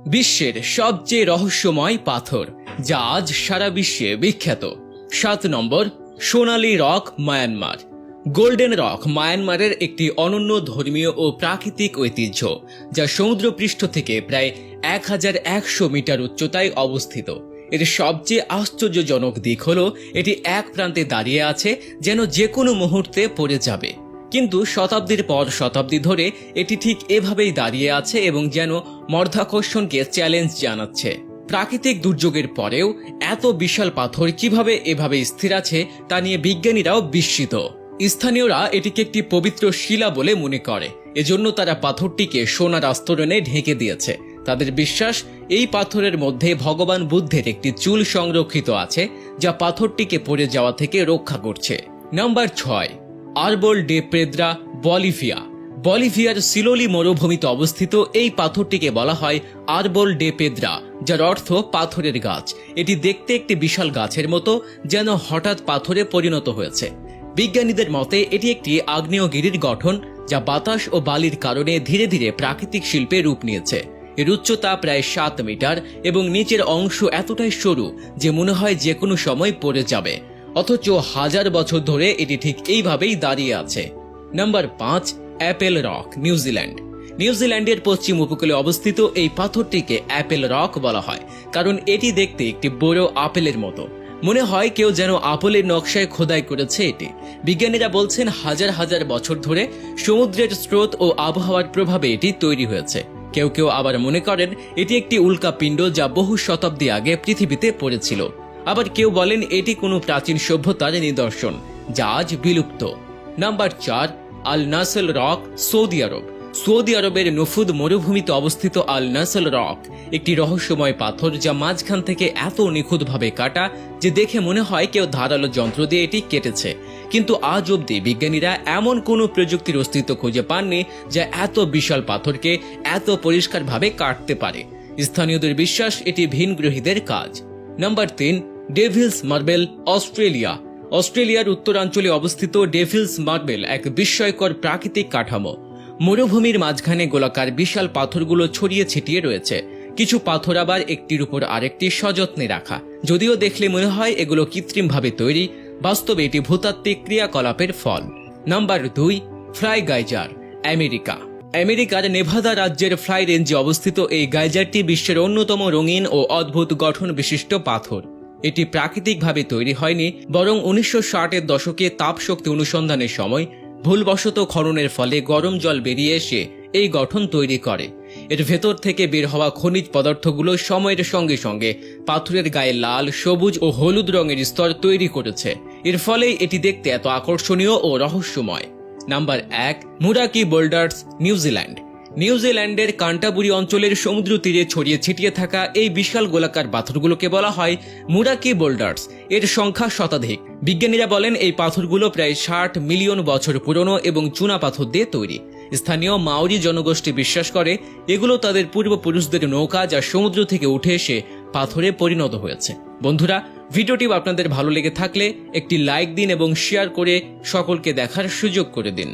বিশ্বের সবচেয়ে রহস্যময় পাথর যা আজ সারা বিশ্বে বিখ্যাত। 7 নম্বর, সোনালী রক, মায়ানমার। গোল্ডেন রক মায়ানমারের একটি অনন্য ধর্মীয় ও প্রাকৃতিক ঐতিহ্য, যা সমুদ্রপৃষ্ঠ থেকে প্রায় 1100 মিটার উচ্চতায় অবস্থিত। এর সবচেয়ে আশ্চর্যজনক দিক হল এটি এক প্রান্তে দাঁড়িয়ে আছে, যেন যে কোনো মুহূর্তে পড়ে যাবে। কিন্তু শতাব্দীর পর শতাব্দী ধরে এটি ঠিক এভাবেই দাঁড়িয়ে আছে এবং যেন মধ্যাকর্ষণকে চ্যালেঞ্জ জানাচ্ছে। প্রাকৃতিক দুর্যোগের পরেও এত বিশাল পাথর কিভাবে এভাবে স্থির আছে তা নিয়ে বিজ্ঞানীরাও বিস্মিত। স্থানীয়রা এটিকে একটি পবিত্র শিলা বলে মনে করে, এজন্য তারা পাথরটিকে সোনার আস্তরণে ঢেকে দিয়েছে। তাদের বিশ্বাস, এই পাথরের মধ্যে ভগবান বুদ্ধের একটি চুল সংরক্ষিত আছে, যা পাথরটিকে পড়ে যাওয়া থেকে রক্ষা করছে। Number 6, Arbol de Piedra, Bolivia. বলিভিয়ার সিলোলি মরুভূমিতে অবস্থিত এই পাথরটিকে বলা হয় আরবল ডে পেদ্রা, যার অর্থ পাথরের গাছ। এটি দেখতে একটি বিশাল গাছের মতো, যেন হঠাৎ পাথরে পরিণত হয়েছে। বিজ্ঞানীদের মতে এটি একটি আগ্নেয়গিরির গঠন, যা বাতাস ও বালির কারণে ধীরে ধীরে প্রাকৃতিক শিল্পে রূপ নিয়েছে। এর উচ্চতা প্রায় 7 মিটার এবং নিচের অংশ এতটাই সরু যে মনে হয় যে কোনো সময় পড়ে যাবে, অথচ হাজার বছর ধরে এটি ঠিক এইভাবেই দাঁড়িয়ে আছে। Number 5, Apple rock, New Zealand. নিউজিল্যান্ডের পশ্চিম উপকূলে অবস্থিত এই পাথরটিকে অ্যাপেল রক বলা হয়, কারণ এটি দেখতে একটি বড় আপেলের মতো। মনে হয় কেউ যেন আপেলের নকশায় খোদাই করেছে এটি। বিজ্ঞানীরা বলছেন হাজার হাজার বছর ধরে সমুদ্রের স্রোত ও আবহাওয়ার প্রভাবে এটি তৈরি হয়েছে। কেউ কেউ আবার মনে করেন এটি একটি উল্কাপিণ্ড যা বহু শতাব্দী আগে পৃথিবীতে পড়েছিল। আবার কেউ বলেন এটি কোনো প্রাচীন সভ্যতার নিদর্শন, যা আজ বিলুপ্ত। নাম্বার 4, আল নাসল রক, সৌদি আরব। সৌদি আরবের নফুদ মরুভূমিতে অবস্থিত আল নাসল রক একটি রহস্যময় পাথর, যা মাঝখান থেকে এত নিখুঁতভাবে কাটা যে দেখে মনে হয় কেউ ধারালো যন্ত্র দিয়ে এটি কেটেছে। কিন্তু আজ অবধি বিজ্ঞানীরা এমন কোনো প্রযুক্তির অস্তিত্ব খুঁজে পাননি যা এত বিশাল পাথরকে এত পরিষ্কারভাবে কাটতে পারে। স্থানীয়দের বিশ্বাস এটি ভিনগ্রহীদের কাজ। Number 3, Devil's marble, Australia. অস্ট্রেলিয়ার উত্তরাঞ্চলে অবস্থিত ডেভিলস মার্বেল এক বিস্ময়কর প্রাকৃতিক কাঠামো। মরুভূমির মাঝখানে গোলাকার বিশাল পাথরগুলো ছড়িয়ে ছিটিয়ে রয়েছে। কিছু পাথর আবার একটির উপর আরেকটি সযত্নে রাখা, যদিও দেখলে মনে হয় এগুলো কৃত্রিমভাবে তৈরি, বাস্তবে এটি ভূতাত্ত্বিক ক্রিয়াকলাপের ফল। Number 2, Fly Geyser, America. আমেরিকার নেভাদা রাজ্যের ফ্লাই রেঞ্জে অবস্থিত এই গাইজারটি বিশ্বের অন্যতম রঙিন ও অদ্ভুত গঠন বিশিষ্ট পাথর। এটি প্রাকৃতিকভাবে তৈরি হয়নি, বরং 1960-এর দশকে তাপশক্তি অনুসন্ধানের সময় ভুলবশত খননের ফলে গরম জল বেরিয়ে এসে এই গঠন তৈরি করে। এর ভেতর থেকে বের হওয়া খনিজ পদার্থগুলো সময়ের সঙ্গে সঙ্গে পাথরের গায়ে লাল, সবুজ ও হলুদ রঙের স্তর তৈরি করেছে। এর ফলে এটি দেখতে এত আকর্ষণীয় ও রহস্যময়। Number 1, Moeraki Boulders, New Zealand. নিউজিল্যান্ডের কান্টাবুরি অঞ্চলের সমুদ্র তীরে ছড়িয়ে ছিটিয়ে থাকা এই বিশাল গোলাকার পাথরগুলোকে বলা হয় মুরাকি বোল্ডার্স। এর সংখ্যা শতাধিক। বিজ্ঞানীরা বলেন এই পাথরগুলো প্রায় 60 মিলিয়ন বছর পুরনো এবং চুনা পাথর দিয়ে তৈরি। স্থানীয় মাওরি জনগোষ্ঠী বিশ্বাস করে এগুলো তাদের পূর্বপুরুষদের নৌকা, যা সমুদ্র থেকে উঠে এসে পাথরে পরিণত হয়েছে। বন্ধুরা, ভিডিওটি আপনাদের ভালো লেগে থাকলে একটি লাইক দিন এবং শেয়ার করে সকলকে দেখার সুযোগ করে দিন।